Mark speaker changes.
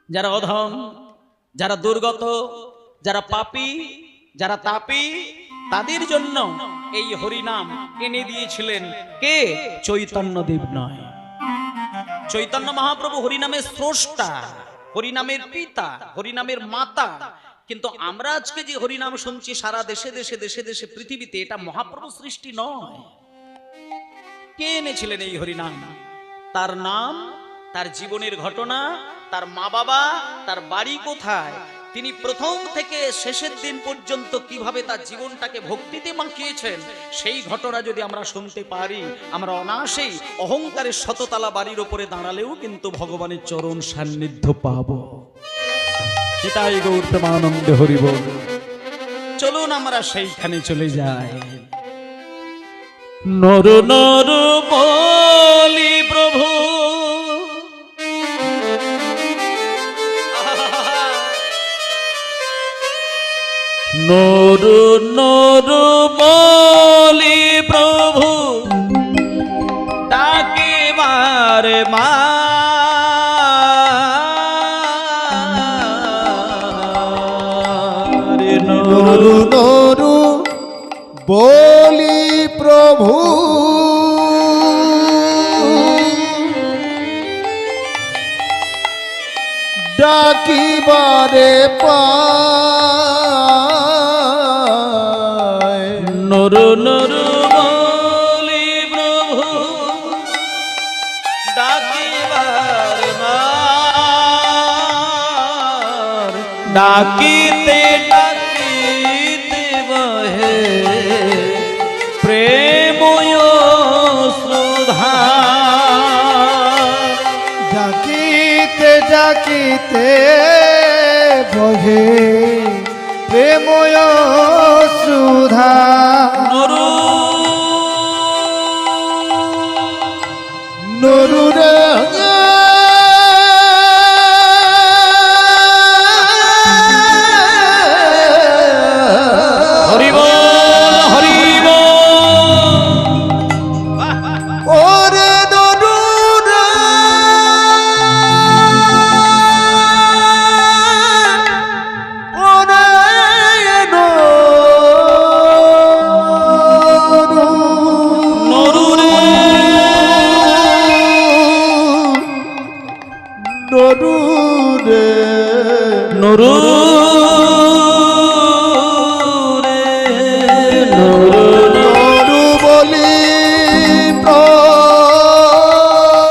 Speaker 1: যারা অধম, যারা দুর্গত, যারা পাপী, যারা তাপী, তাদের জন্য এই হরিনাম এনে দিয়েছিলেন কে? চৈতন্যদেব নয়, চৈতন্য মহাপ্রভু হরিনামের স্রষ্টা, হরিনামের পিতা, হরিনামের মাতা। কিন্তু আমরা আজকে যে হরিনাম শুনছি সারা দেশে দেশে দেশে দেশে পৃথিবীতে, এটা মহাপ্রভু সৃষ্টি নয়। কে এনেছিলেন এই হরিনাম? তার নাম, তার জীবনের ঘটনা, তার মা বাবা, তার বাড়ি কোথায়, তিনি প্রথম থেকে শেষের দিন পর্যন্ত কিভাবে তার জীবনটাকে ভক্তিতে মাখিয়েছেন, সেই ঘটনা যদি আমরা শুনতে পারি, আমরা অনায়াসেই অহংকারের শততলা বাড়ির উপরে দাঁড়ালেও কিন্তু ভগবানের চরণ সান্নিধ্য পাব। এটাই গৌর প্রেমানন্দে হরি বল। চলুন আমরা সেইখানে চলে যাই। নর নর বলি প্রভু, নর নর বলি প্রভু, ডাকে মারে মা,
Speaker 2: নরু নরু বলি প্রভু, ডাকিবারে পায়।
Speaker 1: নর নর বলি প্রভু, ডাকিবার মার, ডাকিতে ডাকিতে বহে প্রেময় সুধা,
Speaker 2: ডাকিতে ডাকিতে বহে প্রেময় সুধা।
Speaker 1: নরু
Speaker 2: নরুরে
Speaker 1: হরি বল, হরি বল।
Speaker 2: ওরে নরুরে ওরে
Speaker 1: নরুরে
Speaker 2: নরুরে
Speaker 1: নরু